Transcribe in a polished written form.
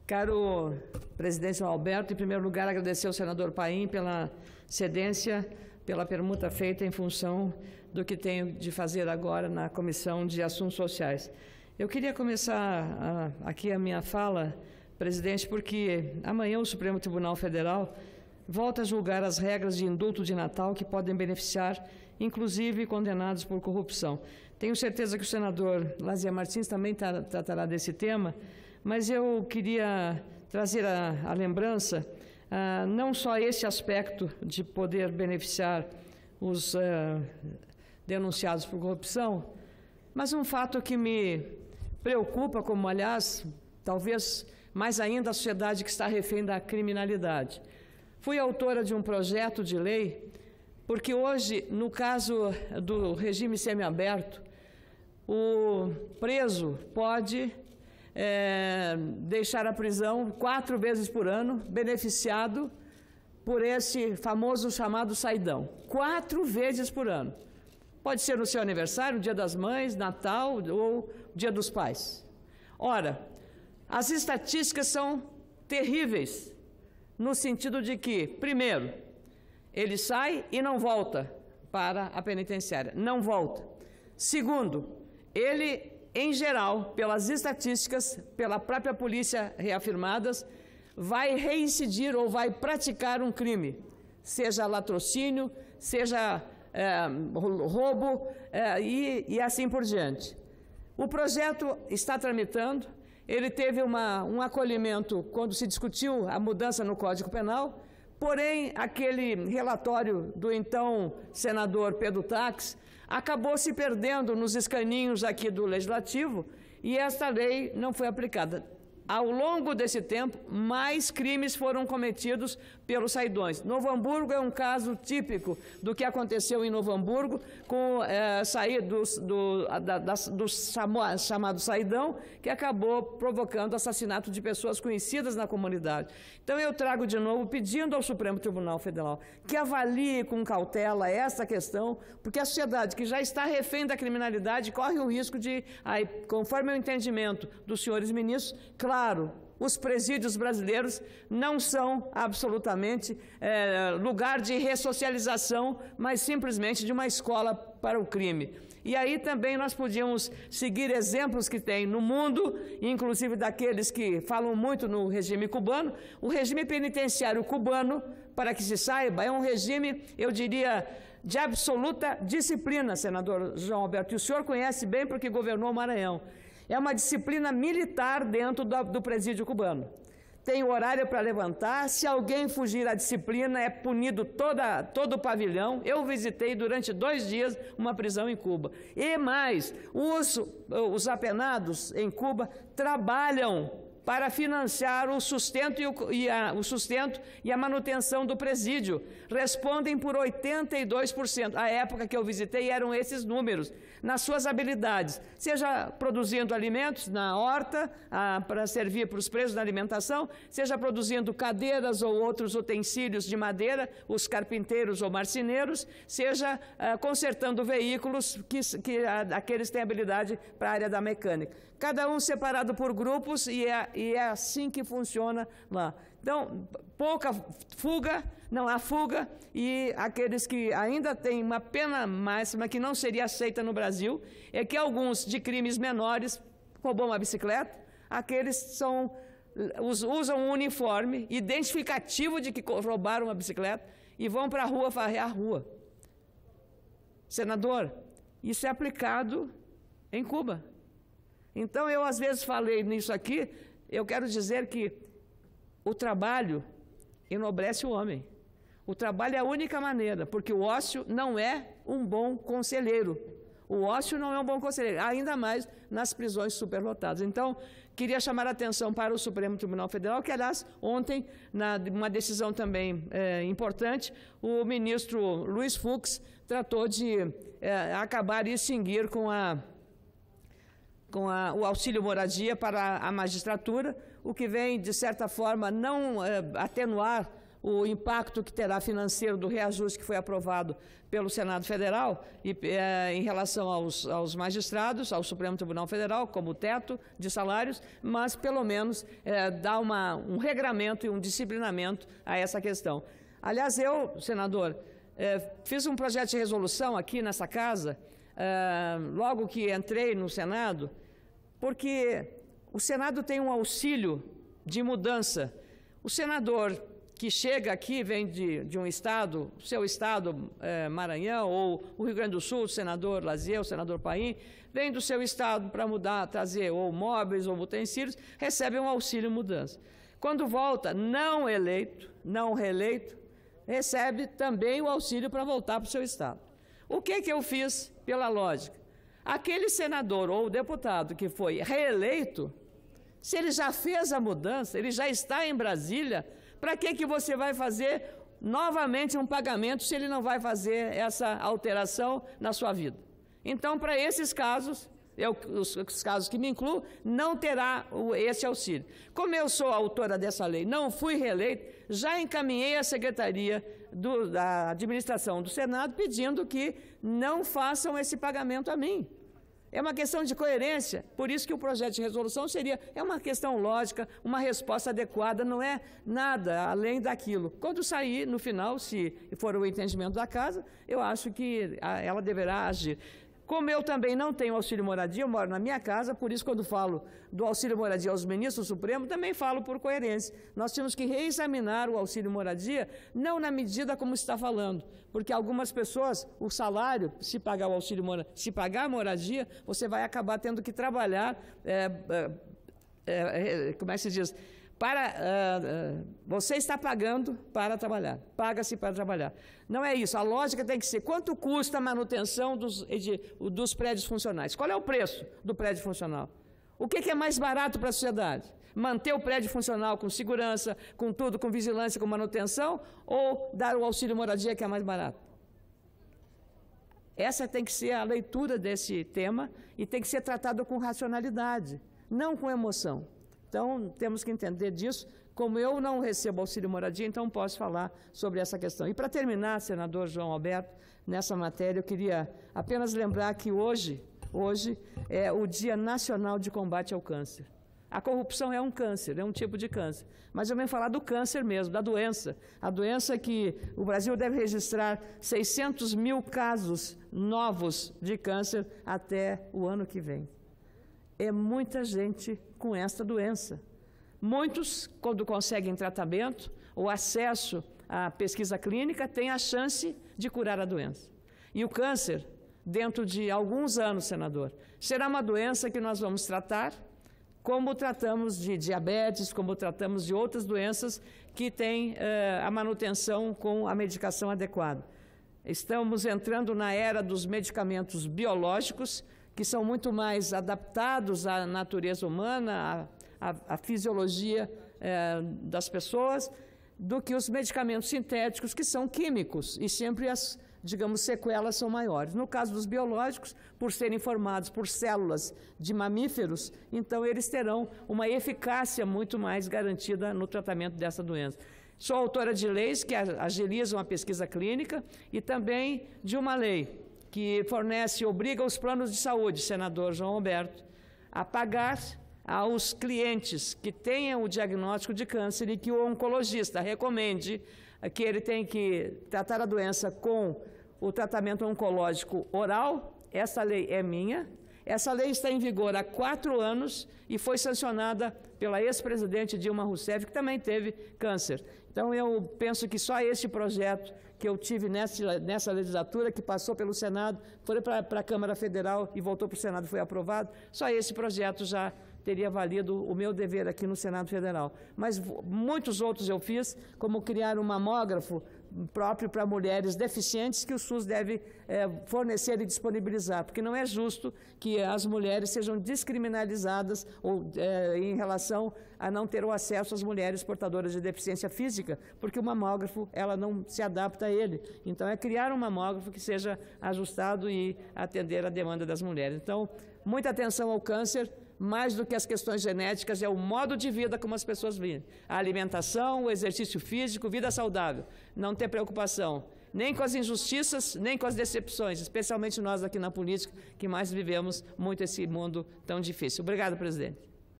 Caro presidente João Alberto, em primeiro lugar, agradecer ao senador Paim pela cedência, pela permuta feita em função do que tenho de fazer agora na Comissão de Assuntos Sociais. Eu queria começar aqui a minha fala, presidente, porque amanhã o Supremo Tribunal Federal volta a julgar as regras de indulto de Natal que podem beneficiar, inclusive, condenados por corrupção. Tenho certeza que o senador Lazier Martins também tratará desse tema, mas eu queria trazer a lembrança não só esse aspecto de poder beneficiar os denunciados por corrupção, mas um fato que me preocupa, como, aliás, talvez mais ainda a sociedade que está refém da criminalidade. Fui autora de um projeto de lei, porque hoje, no caso do regime semiaberto, o preso pode deixar a prisão 4 vezes por ano, beneficiado por esse famoso chamado saidão. 4 vezes por ano. Pode ser no seu aniversário, Dia das Mães, Natal ou Dia dos Pais. Ora, as estatísticas são terríveis, no sentido de que, primeiro, ele sai e não volta para a penitenciária, não volta. Segundo, ele, em geral, pelas estatísticas, pela própria polícia reafirmadas, vai reincidir ou vai praticar um crime, seja latrocínio, seja roubo e assim por diante. O projeto está tramitando, ele teve um acolhimento quando se discutiu a mudança no Código Penal, porém, aquele relatório do então senador Pedro Tax acabou se perdendo nos escaninhos aqui do Legislativo e esta lei não foi aplicada. Ao longo desse tempo, mais crimes foram cometidos pelos saidões. Novo Hamburgo é um caso típico do que aconteceu em Novo Hamburgo com sair do chamado saidão, que acabou provocando assassinato de pessoas conhecidas na comunidade. Então, eu trago de novo pedindo ao Supremo Tribunal Federal que avalie com cautela essa questão, porque a sociedade que já está refém da criminalidade corre o risco de, conforme o entendimento dos senhores ministros, claro, os presídios brasileiros não são absolutamente lugar de ressocialização, mas simplesmente de uma escola para o crime. E aí também nós podíamos seguir exemplos que tem no mundo, inclusive daqueles que falam muito no regime cubano. O regime penitenciário cubano, para que se saiba, é um regime, eu diria, de absoluta disciplina, senador João Alberto, e o senhor conhece bem porque governou o Maranhão. É uma disciplina militar dentro do presídio cubano. Tem horário para levantar, se alguém fugir à disciplina, é punido todo o pavilhão. Eu visitei durante 2 dias uma prisão em Cuba. E mais, os apenados em Cuba trabalham para financiar o sustento e a manutenção do presídio. Respondem por 82%. A época que eu visitei eram esses números, nas suas habilidades, seja produzindo alimentos na horta, para servir para os presos na alimentação, seja produzindo cadeiras ou outros utensílios de madeira, os carpinteiros ou marceneiros, seja consertando veículos que aqueles têm habilidade para a área da mecânica. Cada um separado por grupos e é assim que funciona lá. Então, pouca fuga, não há fuga, e aqueles que ainda têm uma pena máxima que não seria aceita no Brasil, é que alguns de crimes menores roubam uma bicicleta, aqueles usam um uniforme identificativo de que roubaram uma bicicleta e vão para a rua varrer a rua. Senador, isso é aplicado em Cuba. Então, eu às vezes falei nisso aqui, eu quero dizer que o trabalho enobrece o homem. O trabalho é a única maneira, porque o ócio não é um bom conselheiro. O ócio não é um bom conselheiro, ainda mais nas prisões superlotadas. Então, queria chamar a atenção para o Supremo Tribunal Federal, que, aliás, ontem, uma decisão também importante, o ministro Luiz Fux tratou de acabar e extinguir com o auxílio moradia para a magistratura, o que vem, de certa forma, não atenuar o impacto que terá financeiro do reajuste que foi aprovado pelo Senado Federal e, em relação aos magistrados, ao Supremo Tribunal Federal, como teto de salários, mas pelo menos dá um regramento e um disciplinamento a essa questão. Aliás, eu, senador, fiz um projeto de resolução aqui nessa casa, logo que entrei no Senado, porque o Senado tem um auxílio de mudança. O senador que chega aqui, vem de um estado, seu estado, Maranhão, ou o Rio Grande do Sul, o senador Lazier, o senador Paim, vem do seu estado para mudar, trazer ou móveis ou utensílios, recebe um auxílio mudança. Quando volta, não eleito, não reeleito, recebe também o auxílio para voltar para o seu estado. O que eu fiz pela lógica? Aquele senador ou deputado que foi reeleito, se ele já fez a mudança, ele já está em Brasília, para que você vai fazer novamente um pagamento se ele não vai fazer essa alteração na sua vida? Então, para esses casos, os casos que me incluo, não terá esse auxílio. Como eu sou autora dessa lei, não fui reeleito, já encaminhei à Secretaria da Administração do Senado pedindo que não façam esse pagamento a mim. É uma questão de coerência, por isso que o projeto de resolução é uma questão lógica, uma resposta adequada, não é nada além daquilo. Quando sair, no final, se for o entendimento da casa, eu acho que ela deverá agir. Como eu também não tenho auxílio moradia, eu moro na minha casa, por isso quando falo do auxílio moradia aos ministros do Supremo, também falo por coerência. Nós temos que reexaminar o auxílio moradia, não na medida como está falando, porque algumas pessoas, o salário, se pagar o auxílio moradia, se pagar a moradia, você vai acabar tendo que trabalhar, como é que se diz? Você está pagando para trabalhar, paga-se para trabalhar. Não é isso, a lógica tem que ser quanto custa a manutenção dos prédios funcionais. Qual é o preço do prédio funcional? O que é mais barato para a sociedade? Manter o prédio funcional com segurança, com tudo, com vigilância, com manutenção, ou dar o auxílio moradia que é mais barato? Essa tem que ser a leitura desse tema e tem que ser tratado com racionalidade, não com emoção. Então, temos que entender disso. Como eu não recebo auxílio moradia, então posso falar sobre essa questão. E para terminar, senador João Alberto, nessa matéria, eu queria apenas lembrar que hoje é o Dia Nacional de Combate ao Câncer. A corrupção é um câncer, é um tipo de câncer. Mas eu venho falar do câncer mesmo, da doença. A doença que o Brasil deve registrar 600 mil casos novos de câncer até o ano que vem. É muita gente com esta doença. Muitos, quando conseguem tratamento ou acesso à pesquisa clínica, têm a chance de curar a doença. E o câncer, dentro de alguns anos, senador, será uma doença que nós vamos tratar como tratamos de diabetes, como tratamos de outras doenças que têm a manutenção com a medicação adequada. Estamos entrando na era dos medicamentos biológicos, que são muito mais adaptados à natureza humana, à fisiologia das pessoas, do que os medicamentos sintéticos, que são químicos, e sempre as, digamos, sequelas são maiores. No caso dos biológicos, por serem formados por células de mamíferos, então eles terão uma eficácia muito mais garantida no tratamento dessa doença. Sou autora de leis que agilizam a pesquisa clínica e também de uma lei que fornece e obriga os planos de saúde, senador João Alberto, a pagar aos clientes que tenham o diagnóstico de câncer e que o oncologista recomende que ele tem que tratar a doença com o tratamento oncológico oral. Essa lei é minha. Essa lei está em vigor há 4 anos e foi sancionada pela ex-presidente Dilma Rousseff, que também teve câncer. Então, eu penso que só esse projeto que eu tive nessa legislatura, que passou pelo Senado, foi para a Câmara Federal e voltou para o Senado e foi aprovado, só esse projeto já teria valido o meu dever aqui no Senado Federal. Mas muitos outros eu fiz, como criar um mamógrafo próprio para mulheres deficientes que o SUS deve fornecer e disponibilizar, porque não é justo que as mulheres sejam descriminalizadas em relação a não ter o acesso às mulheres portadoras de deficiência física, porque o mamógrafo ela não se adapta a ele. Então, é criar um mamógrafo que seja ajustado e atender a demanda das mulheres. Então, muita atenção ao câncer, mais do que as questões genéticas, é o modo de vida como as pessoas vivem. A alimentação, o exercício físico, vida saudável. Não ter preocupação nem com as injustiças, nem com as decepções, especialmente nós aqui na política, que mais vivemos muito esse mundo tão difícil. Obrigado, presidente.